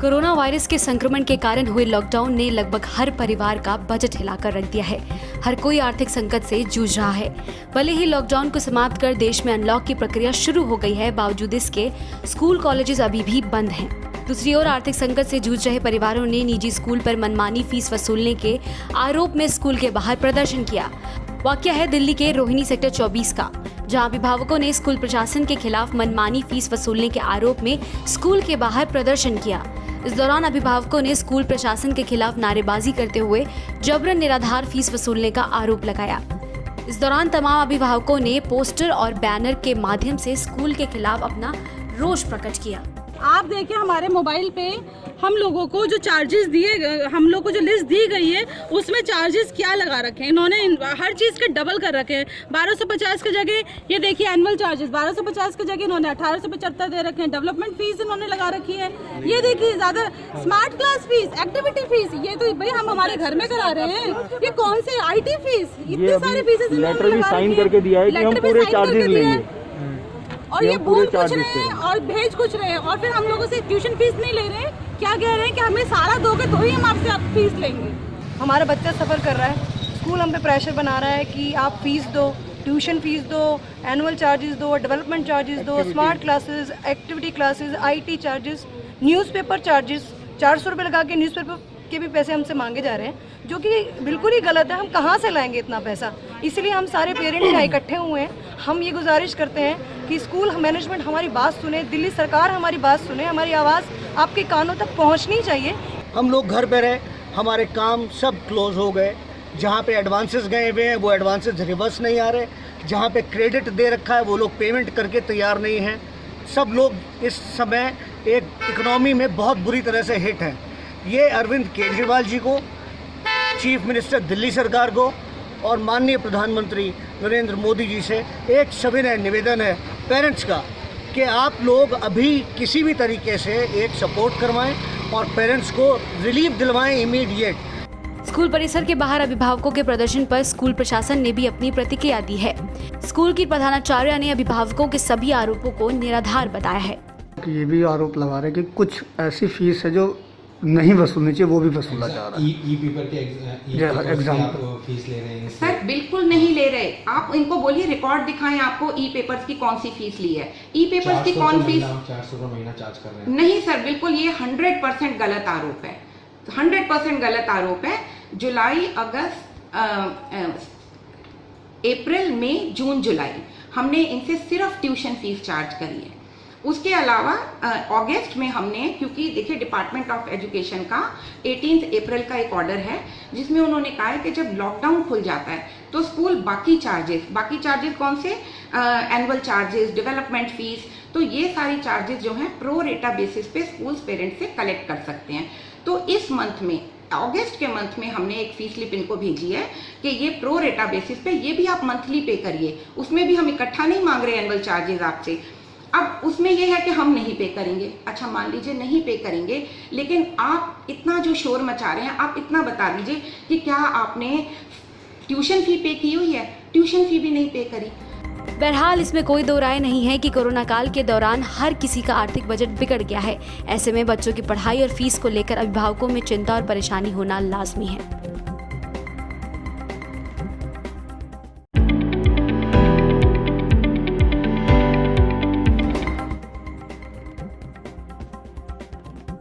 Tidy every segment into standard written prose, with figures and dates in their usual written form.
Corona virus के संक्रमण के कारण हुए लॉकडाउन ने लगभग हर परिवार का बजट हिलाकर रख दिया है। हर कोई आर्थिक संकट से जूझ रहा है। भले ही लॉकडाउन को समाप्त कर देश में अनलॉक की प्रक्रिया शुरू हो गई है, बावजूद इसके स्कूल कॉलेजेस अभी भी बंद हैं। दूसरी ओर आर्थिक संकट से जूझ रहे परिवारों ने निजी स्कूल पर मनमानी फीस वसूलने के आरोप में स्कूल के बाहर प्रदर्शन किया। वाकया है दिल्ली के रोहिणी सेक्टर 24 का, जहां अभिभावकों ने स्कूल प्रशासन के खिलाफ मनमानी फीस वसूलने के आरोप में स्कूल के बाहर प्रदर्शन किया। इस दौरान अभिभावकों ने स्कूल प्रशासन के खिलाफ नारेबाजी करते हुए जबरन निराधार फीस वसूलने का आरोप लगाया। इस दौरान तमाम अभिभावकों ने पोस्टर और बैनर के माध्यम से स्कूल के खिलाफ अपना रोष प्रकट किया। आप देखिए हमारे मोबाइल पे हम लोगों को जो चार्जेस दिए, हम लोग को जो लिस्ट दी गई है उसमें चार्जेस क्या लगा रखे हैं इन्होंने, हर चीज़ के डबल कर रखे हैं। 1250 की जगह ये देखिए एनुअल चार्जेस 1250 की जगह इन्होंने 1875 दे रखे हैं। डेवलपमेंट फीस इन्होंने लगा रखी है। ये देखिए ज़्यादा smart class fees, activity fees, ये तो भाई हम हमारे घर में करा रहे हैं। ये कौन से IT फीस, इतने सारे फीसेस लेटर भी साइन करके दिया है कि हम पूरे चार्जेस लेंगे और ये बोल कुछ रहे हैं और भेज कुछ रहे हैं और फिर हम लोगों से ट्यूशन फीस नहीं ले रहे हैं। क्या कह रहे हैं कि हमें सारा दोगे तो ही हम आपसे आप फीस लेंगे। हमारा बच्चा सफ़र कर रहा है, स्कूल हम पे प्रेशर बना रहा है कि आप फीस दो, ट्यूशन फीस दो, एनुअल चार्जेस दो, डेवलपमेंट चार्जेस दो, smart classes, activity classes, IT charges, newspaper charges, 400 रुपये लगा के न्यूज़पेपर के भी पैसे हमसे मांगे जा रहे हैं, जो कि बिल्कुल ही गलत है। हम कहाँ से लाएंगे इतना पैसा? इसलिए हम सारे पेरेंट्स यहाँ इकट्ठे हुए हैं। हम ये गुजारिश करते हैं कि स्कूल मैनेजमेंट हमारी बात सुने, दिल्ली सरकार हमारी बात सुने, हमारी आवाज़ आपके कानों तक पहुँचनी चाहिए। हम लोग घर पे रहे, हमारे काम सब क्लोज हो गए। जहाँ पे एडवांसेस गए हुए हैं वो एडवांसेस रिवर्स नहीं आ रहे, जहाँ पे क्रेडिट दे रखा है वो लोग पेमेंट करके तैयार नहीं हैं। सब लोग इस समय एक इकोनॉमी में बहुत बुरी तरह से हिट हैं। ये अरविंद केजरीवाल जी को, चीफ मिनिस्टर दिल्ली सरकार को और माननीय प्रधानमंत्री नरेंद्र मोदी जी से एक सविनय निवेदन है पेरेंट्स का कि आप लोग अभी किसी भी तरीके से एक सपोर्ट करवाएं और पेरेंट्स को रिलीफ दिलवाएं इमीडिएट। स्कूल परिसर के बाहर अभिभावकों के प्रदर्शन पर स्कूल प्रशासन ने भी अपनी प्रतिक्रिया दी है। स्कूल की प्रधानाचार्य ने अभिभावकों के सभी आरोपों को निराधार बताया है। ये भी आरोप लगा रहे हैं कि कुछ ऐसी फीस है जो नहीं वसूलनी चाहिए, वो भी वसूला जा रहा है। ई-पेपर के एग्जाम फीस ले रहे हैं सर? बिल्कुल नहीं ले रहे। आप इनको बोलिए रिकॉर्ड दिखाएं आपको ई-पेपर्स की कौन सी फीस ली है। ई-पेपर्स की कौन फीस? 400 रुपये महीना चार्ज कर रहे हैं। नहीं सर, बिल्कुल ये 100% गलत आरोप है। 100% गलत आरोप है। जुलाई, अगस्त, अप्रैल, मई, जून, जुलाई हमने इनसे सिर्फ ट्यूशन फीस चार्ज करी है। उसके अलावा अगस्त में हमने, क्योंकि देखिए डिपार्टमेंट ऑफ एजुकेशन का 18 अप्रैल का एक ऑर्डर है जिसमें उन्होंने कहा है कि जब लॉकडाउन खुल जाता है तो स्कूल बाकी चार्जेस कौन से, एनुअल चार्जेस, डेवलपमेंट फीस, तो ये सारी चार्जेस जो हैं प्रो रेटा बेसिस पे स्कूल्स पेरेंट्स से कलेक्ट कर सकते हैं। तो इस मंथ में, अगस्त के मंथ में हमने एक फीस स्लिप इनको भेजी है कि ये प्रो रेटा बेसिस पे ये भी आप मंथली पे करिए। उसमें भी हम इकट्ठा नहीं मांग रहे एनुअल चार्जेस आपसे। अब उसमें यह है कि हम नहीं पे करेंगे। अच्छा, मान लीजिए नहीं पे करेंगे, लेकिन आप इतना जो शोर मचा रहे हैं, आप इतना बता दीजिए कि क्या आपने ट्यूशन फी पे की हुई है? ट्यूशन फी भी नहीं पे करी। बहरहाल इसमें कोई दो राय नहीं है कि कोरोना काल के दौरान हर किसी का आर्थिक बजट बिगड़ गया है। ऐसे में बच्चों की पढ़ाई और फीस को लेकर अभिभावकों में चिंता और परेशानी होना लाजमी है।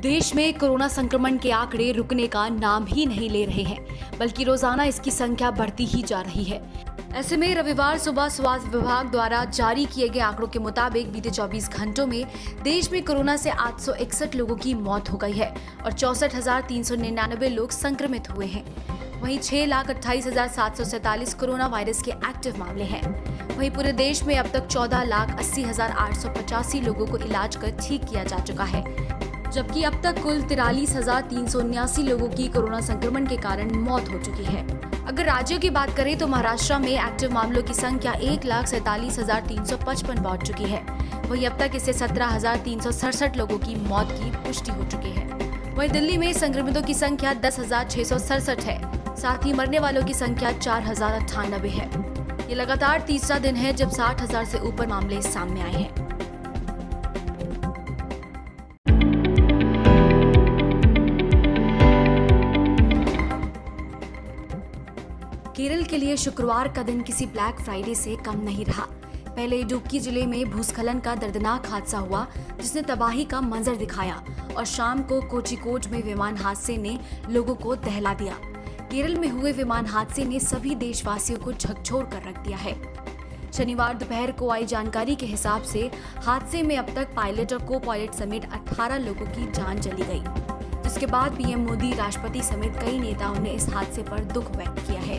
देश में कोरोना संक्रमण के आंकड़े रुकने का नाम ही नहीं ले रहे हैं, बल्कि रोजाना इसकी संख्या बढ़ती ही जा रही है। ऐसे में रविवार सुबह स्वास्थ्य विभाग द्वारा जारी किए गए आंकड़ों के मुताबिक बीते 24 घंटों में देश में कोरोना से 861 लोगों की मौत हो गई है और 64,399 लोग संक्रमित हुए हैं। वहीं 6,28,747 कोरोना वायरस के एक्टिव मामले हैं। वहीं पूरे देश में अब तक 14,80,885 लोगों को इलाज कर ठीक किया जा चुका है, जबकि अब तक कुल 43,379 लोगों की कोरोना संक्रमण के कारण मौत हो चुकी है। अगर राज्यों की बात करें तो महाराष्ट्र में एक्टिव मामलों की संख्या 1,47,355 पहुंच चुकी है। वहीं अब तक इससे 17,367 लोगों की मौत की पुष्टि हो चुकी है। वहीं दिल्ली में संक्रमितों की संख्या 10,667 है। साथ ही मरने वालों की संख्या 4,098 है। ये लगातार तीसरा दिन है जब 60,000 से ऊपर मामले सामने आए हैं। केरल के लिए शुक्रवार का दिन किसी ब्लैक फ्राइडे से कम नहीं रहा। पहले इडुक्की जिले में भूस्खलन का दर्दनाक हादसा हुआ जिसने तबाही का मंजर दिखाया और शाम को कोझिकोड में विमान हादसे ने लोगों को दहला दिया। केरल में हुए विमान हादसे ने सभी देशवासियों को झकझोर कर रख दिया है। शनिवार दोपहर को आई जानकारी के हिसाब से हादसे में अब तक पायलट और को पायलट समेत 18 लोगों की जान चली गई, जिसके बाद पीएम मोदी, राष्ट्रपति समेत कई नेताओं ने इस हादसे पर दुख व्यक्त किया है।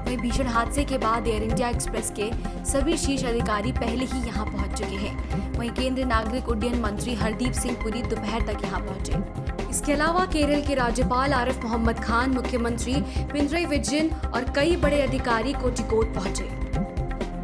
वहीं भीषण हादसे के बाद एयर इंडिया एक्सप्रेस के सभी शीर्ष अधिकारी पहले ही यहां पहुंच चुके हैं। वहीं केंद्रीय नागरिक उड्डयन मंत्री हरदीप सिंह पुरी दोपहर तक यहां पहुंचे। इसके अलावा केरल के राज्यपाल आरिफ मोहम्मद खान, मुख्यमंत्री पिनरई विजयन और कई बड़े अधिकारी कोझिकोड पहुंचे।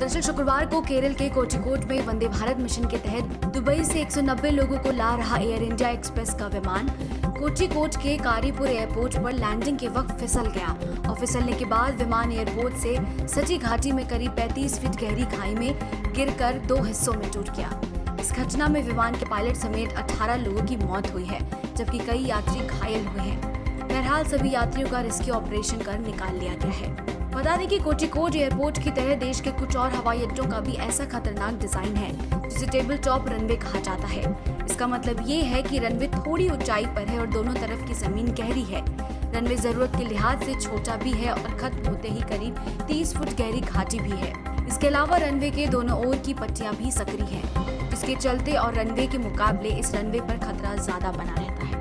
दरअसल शुक्रवार को केरल के कोझिकोड में वंदे भारत मिशन के तहत दुबई से 190 लोगों को ला रहा एयर इंडिया एक्सप्रेस का विमान कोझिकोड के कारीपुर एयरपोर्ट पर लैंडिंग के वक्त फिसल गया और फिसलने के बाद विमान एयरपोर्ट से सची घाटी में करीब 35 फीट गहरी खाई में गिरकर 2 हिस्सों में टूट गया। इस घटना में विमान के पायलट समेत 18 लोगों की मौत हुई है, जबकि कई यात्री घायल हुए हैं। बहरहाल सभी यात्रियों का रेस्क्यू ऑपरेशन कर निकाल लिया गया है। बता दें कि कोझिकोड एयरपोर्ट की तरह देश के कुछ और हवाई अड्डों का भी ऐसा खतरनाक डिजाइन है जिसे टेबल टॉप रनवे कहा जाता है। इसका मतलब ये है कि रनवे थोड़ी ऊंचाई पर है और दोनों तरफ की जमीन गहरी है। रनवे जरूरत के लिहाज से छोटा भी है और खत्म होते ही करीब 30 फुट गहरी घाटी भी है। इसके अलावा रनवे के दोनों ओर की पट्टियां भी सक्रिय हैं, जिसके चलते और रनवे के मुकाबले इस रनवे पर खतरा ज्यादा बना रहता है।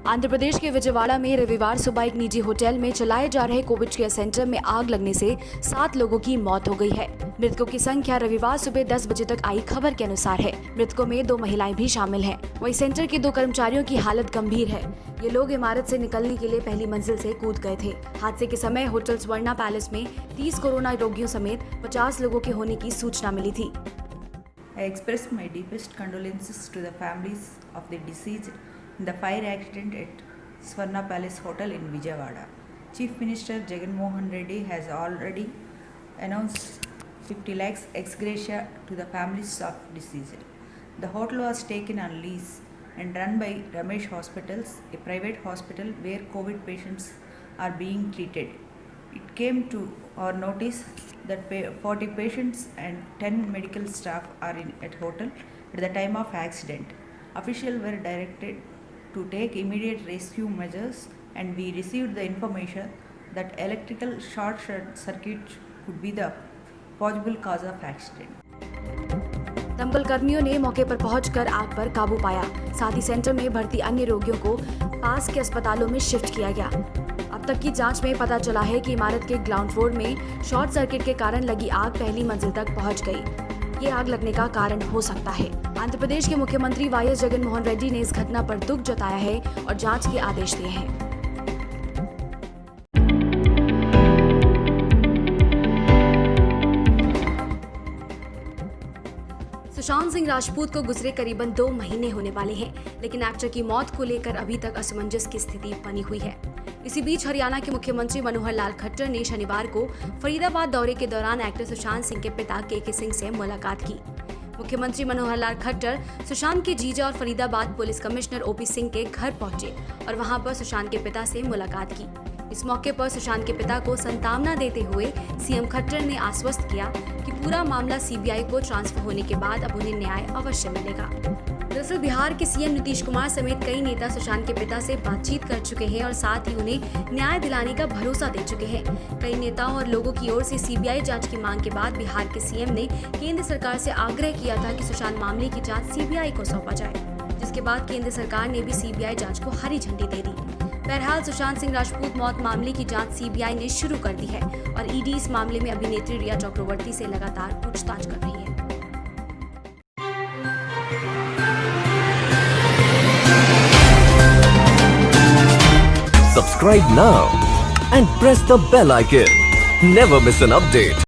आंध्र प्रदेश के विजयवाड़ा में रविवार सुबह एक निजी होटल में चलाए जा रहे कोविड केयर सेंटर में आग लगने से 7 लोगों की मौत हो गई है। मृतकों की संख्या रविवार सुबह 10 बजे तक आई खबर के अनुसार है। मृतकों में 2 महिलाएं भी शामिल हैं। वहीं सेंटर के 2 कर्मचारियों की हालत गंभीर है। ये लोग इमारत से निकलने के लिए पहली मंजिल से कूद गए थे। हादसे के समय होटल स्वर्णा पैलेस में 30 कोरोना रोगियों समेत 50 लोगों के होने की सूचना मिली थी। I express my deepest condolences to the families of the deceased in the fire accident at Swarna Palace Hotel in Vijayawada. Chief Minister Jagan Mohan Reddy has already announced 50 lakhs ex gratia to the families of deceased. The hotel was taken on lease and run by Ramesh Hospitals, a private hospital where COVID patients are being treated. It came to our notice that 40 patients and 10 medical staff are at hotel at the time of accident. Officials were directed to take immediate rescue measures, and we received the information that electrical short circuit could be the possible cause of accident. दमकल कर्मियों ने मौके पर पहुंचकर आग पर काबू पाया। साथ ही सेंटर में भर्ती अन्य रोगियों को पास के अस्पतालों में शिफ्ट किया गया। अब तक की जांच में पता चला है कि इमारत के ग्राउंड फ्लोर में शॉर्ट सर्किट के कारण लगी आग पहली मंजिल तक पहुंच गई। ये आग लगने का कारण हो सकता है। आंध्र प्रदेश के मुख्यमंत्री वाईएस जगन मोहन रेड्डी ने इस घटना पर दुख जताया है और जांच के आदेश दिए हैं। सुशांत सिंह राजपूत को गुजरे करीबन 2 महीने होने वाले हैं, लेकिन एक्टर की मौत को लेकर अभी तक असमंजस की स्थिति बनी हुई है। इसी बीच हरियाणा के मुख्यमंत्री मनोहर लाल खट्टर ने शनिवार को फरीदाबाद दौरे के दौरान एक्टर सुशांत सिंह के पिता केके सिंह से मुलाकात की। मुख्यमंत्री मनोहर लाल खट्टर सुशांत के जीजा और Faridabad police commissioner OP Singh के घर पहुंचे और वहां पर सुशांत के पिता से मुलाकात की। इस मौके पर सुशांत के पिता को सांत्वना देते हुए सीएम खट्टर ने आश्वस्त किया कि पूरा मामला सीबीआई को ट्रांसफर होने के बाद अब उन्हें न्याय अवश्य मिलेगा। दरअसल बिहार के सीएम नीतीश कुमार समेत कई नेता सुशांत के पिता से बातचीत कर चुके हैं और साथ ही उन्हें न्याय दिलाने का भरोसा दे चुके हैं। कई नेताओं और लोगों की ओर से सीबीआई जांच की मांग के बाद बिहार के सीएम ने केंद्र सरकार से आग्रह किया था कि सुशांत मामले की जांच सीबीआई को सौंपा जाए, जिसके बाद केंद्र सरकार ने भी सीबीआई जांच को हरी झंडी दे दी। बहरहाल सुशांत सिंह राजपूत मौत मामले की जांच सीबीआई ने शुरू कर दी है और ईडी इस मामले में अभिनेत्री रिया चक्रवर्ती से लगातार पूछताछ कर रही है। Subscribe now and press the bell icon. Never miss an update.